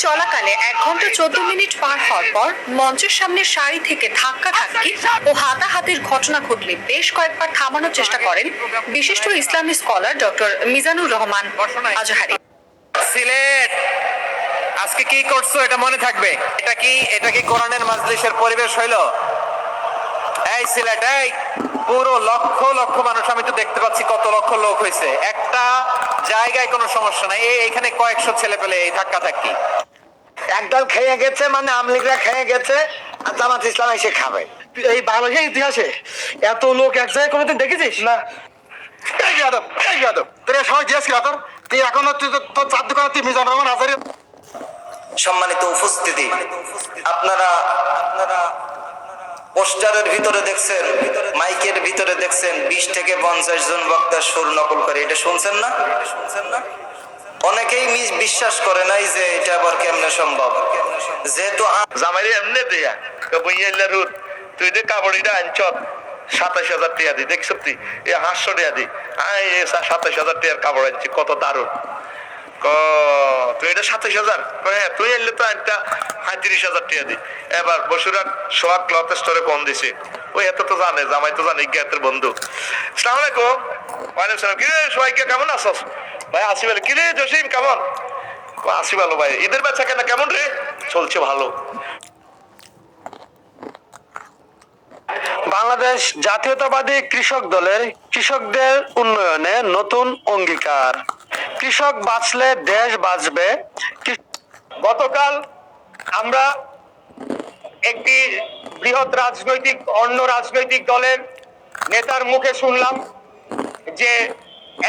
চলাকালে 1 ঘন্টা 14 মিনিট পার হওয়ার পর মঞ্চের সামনে সারি থেকে ধাক্কাধাক্কি ও হাতাহাতির ঘটনা ঘটলে বেশ কয়েকবার থামানোর চেষ্টা করেন বিশিষ্ট ইসলামী স্কলার ডক্টর মিজানুর রহমান আজহারী। সিলেট আজকে কি করছো এটা মনে থাকবে। এটা কি কোরআনের মাজলিসের পরিবেশ হইল? এই সিলেট, এই পুরো লক্ষ লক্ষ মানুষ, আমি তো দেখতে পাচ্ছি কত লক্ষ লোক হয়েছে, একটা জায়গায় কোনো সমস্যা নাই। এইখানে কয়েকশো ছেলে পেলে এই ধাক্কা ধাক্কি। একদল খেয়ে গেছে, মানে আমলিগরা খেয়ে গেছে, আর জামাত ইসলাম এসে খাবে। এই বাংলাদেশের ইতিহাসে এত লোক এক জায়গায় কোনোদিন দেখেছিস না? তোর সময় দিয়েছি তুই এখনো তোর চার দোকানে তুই মিজানুর রহমান আজহারী। সম্মানিত উপস্থিতি, আপনারা পোস্টারের ভিতরে দেখছেন, মাইকের ভিতরে দেখছেন 20 থেকে 50 জন বক্তা সুর নকল করে। এটা শুনছেন না? অনেকেই বিশ্বাস করে নাই যে এটা আবার কেমনে সম্ভব। যেহেতু জামাইরে এমনি দেয়া বইয়াল্লা রুদ তুই যে কাপড়িটা আনছত 27,000 টাকা দি, দেখছ তুই এ 500 টাকা দি, 27,000 টাকার কাপড় আনছি, কত দারুণ। তুই এটা 27,000, হ্যাঁ তুই এলে তো একটা 35,000 টাকা দি। এবার বসুরার সোহাগ ক্লথ স্টোরে ফোন দিছে, ওই এত তো জানে, জামাই তো জানে জ্ঞাতের বন্ধু। আসসালামু আলাইকুম। ওয়ালাইকুম সালাম। কিরে সোহাইকে কেমন আছস? ভাই আসি বলে। কিরে জসিম কেমন? আসি ভালো ভাই। ঈদের বেচা কেনা কেমন রে? চলছে ভালো। বাংলাদেশ জাতীয়তাবাদী কৃষক দলের কৃষকদের উন্নয়নে নতুন অঙ্গীকার। কৃষক বাঁচলে দেশ বাঁচবে। গতকাল আমরা একটি বৃহৎ অন্য রাজনৈতিক দলের নেতার মুখে শুনলাম যে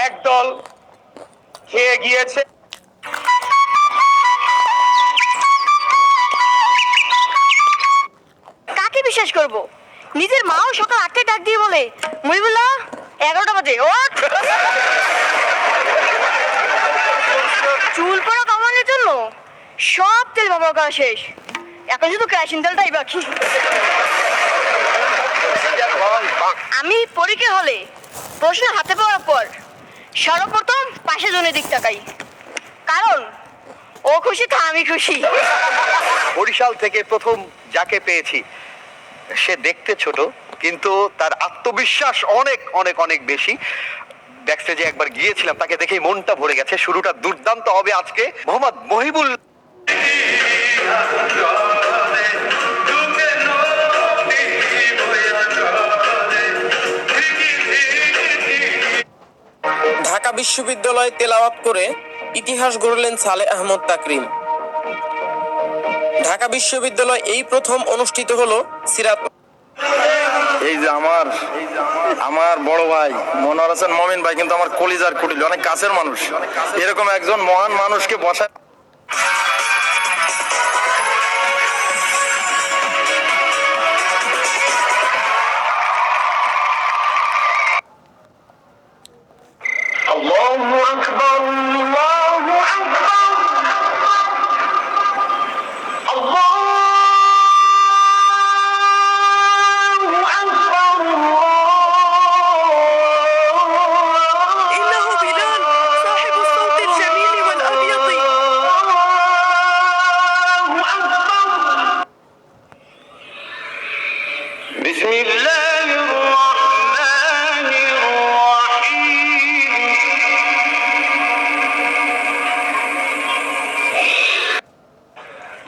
এক দল খেয়ে গিয়েছে। কাকে বিশ্বাস করব? নিজের মাও সকাল 8টায় ডাক দিয়ে বলে, মহিবুল্লাহ 11টা বাজে ওঠ। চুল পড়া কমানোর জন্য সব তেল ব্যবহার করা শেষ, এখন শুধু কেরোসিন তেলটাই বাকি। আমি পরীক্ষা হলে প্রশ্ন হাতে পাওয়ার পর সর্বপ্রথম পাশে জনের দিক তাকাই, কারণ ও খুশি তো আমি খুশি। বরিশাল থেকে প্রথম যাকে পেয়েছি, সে দেখতে ছোট কিন্তু তার আত্মবিশ্বাস অনেক অনেক অনেক বেশি। ব্যাকস্টেজে একবার গিয়েছিলাম, তাকে দেখেই মনটা ভরে গেছে। শুরুটা দুর্দান্ত হবে আজকে। মোহাম্মদ মহিবুল। ঢাকা বিশ্ববিদ্যালয়ে তেলাওয়াত করে ইতিহাস গড়লেন সালেহ আহমদ তাকরিম। ঢাকা বিশ্ববিদ্যালয় এই প্রথম অনুষ্ঠিত হলো সিরাত। এই যে আমার বড় ভাই মনোয়ার হোসেন মমিন ভাই কিন্তু আমার কলিজার কুটিল, অনেক কাছের মানুষ। এরকম একজন মহান মানুষকে বসা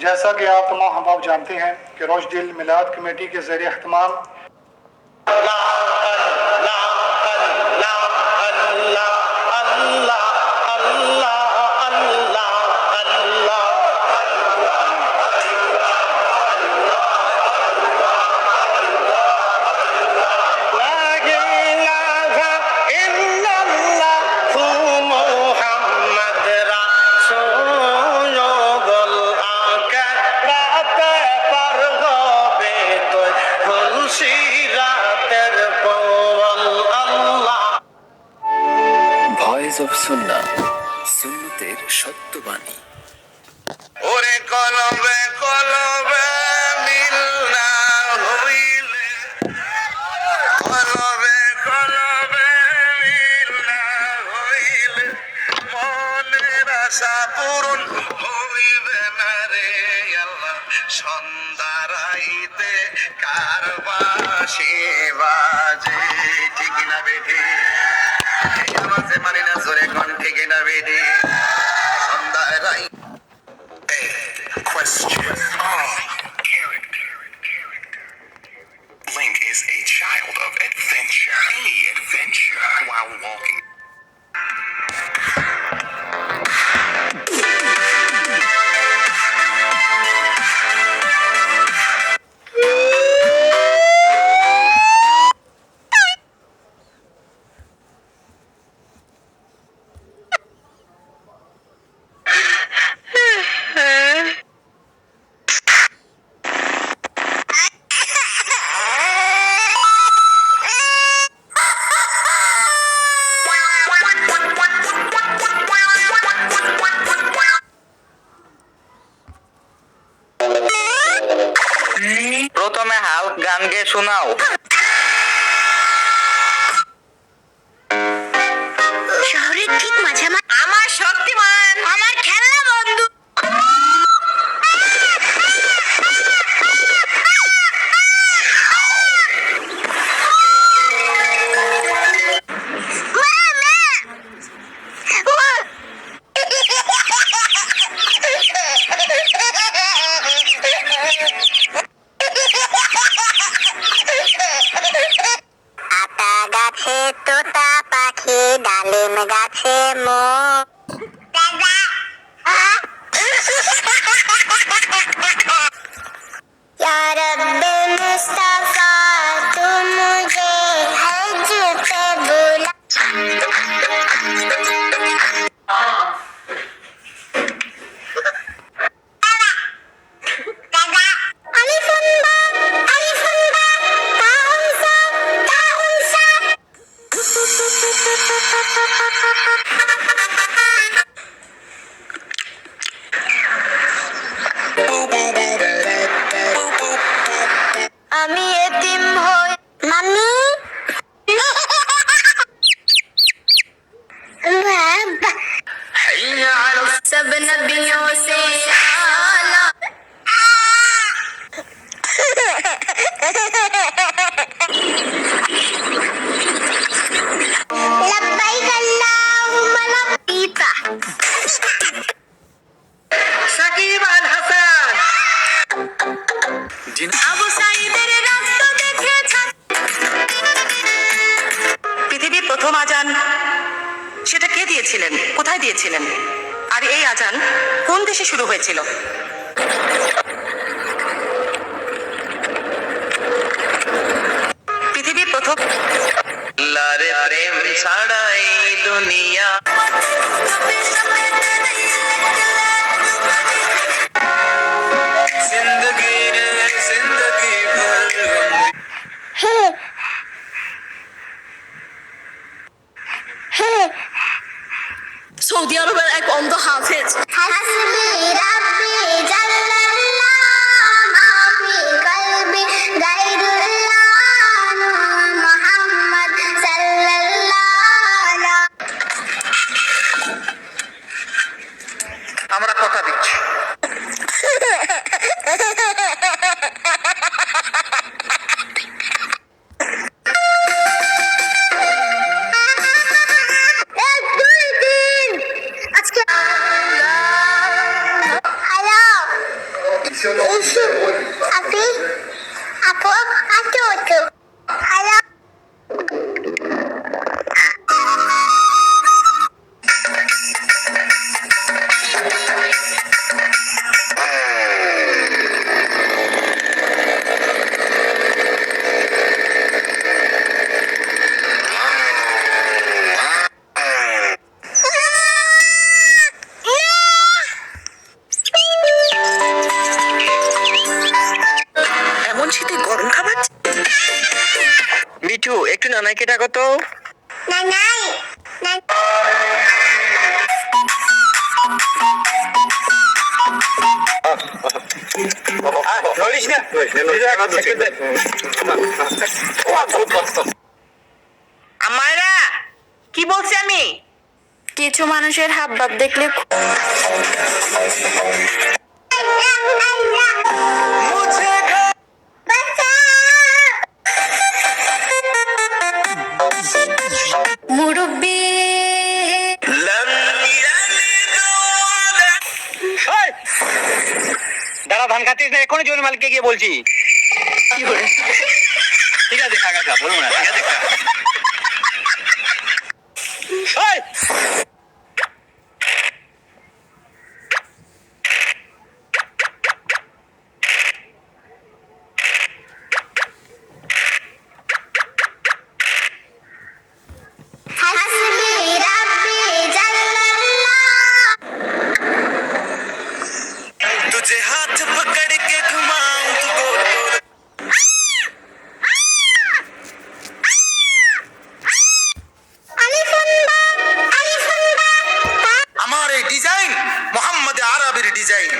जैसा कि आप तमाम हम जानते हैं कि रोशदिल मिलाद कमेटी के ज़रिए अहतमाम রাতের সন্ধ্যারাইতে কার বাঁশি বাজে, ঠিক না বেঠি? এই আওয়াজে মানি না, জোরে কোন ঠিক না বেঠি? সন্ধ্যারাই Question. Link is a child of adventure. Any adventure while walking. প্রথমে হাল্ক গান গেয়ে শোনাও। শহরের ঠিক মাঝামাঝি আমার শক্তিমান, আমার খেলনা বন্ধু। আতা গাছে তোতা পাখি, ডালিম গাছে মোর। या रब मुस्तफा तू मुझे हज पे बुला। আমি এতিম হই মাম্মি। सब नबियों से आला। लब्बैक अल्लाहुम्मा लब्बैक। সাকিব আল হাসান। আবু সাঈদের রাস্তা দেখেছেন। পৃথিবীর প্রথম আজান সেটা কে দিয়েছিলেন, কোথায় দিয়েছিলেন, আর এই আজান কোন দেশে শুরু হয়েছিল? পৃথিবীর প্রথম লারে প্রেম ছাড়াই দুনিয়া। জিন্দগি রে জিন্দগি ভর সৌদি আরবের এক অন্ধ হাফেজ। হাসবি রাব্বি জাল্লাল্লাহ মাফি কলবি গায়রুল্লাহ নূর মুহাম্মদ সাল্লাল্লাহ। আমরা কথা দিচ্ছি। Api, apa, atu. Halo. Mithu একটু নানাকে ডাকো তো। নানাই আমায়রা কি বলছি আমি? কিছু মানুষের হাবভাব দেখলে দাঁড়া, ধান খাচ্ছিস না, এখনই জমি মালিককে গিয়ে বলছি। ঠিক আছে, খা খা খা, বলবো না, ঠিক আছে খা। এই! तुझे हाथ पकड़ के घुमाऊं तू गोल गोल আমার এই ডিজাইন মোহাম্মদ আরবের ডিজাইন,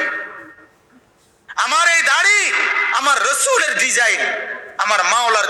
আমার এই দাড়ি আমার রসুলের ডিজাইন, আমার মাওলার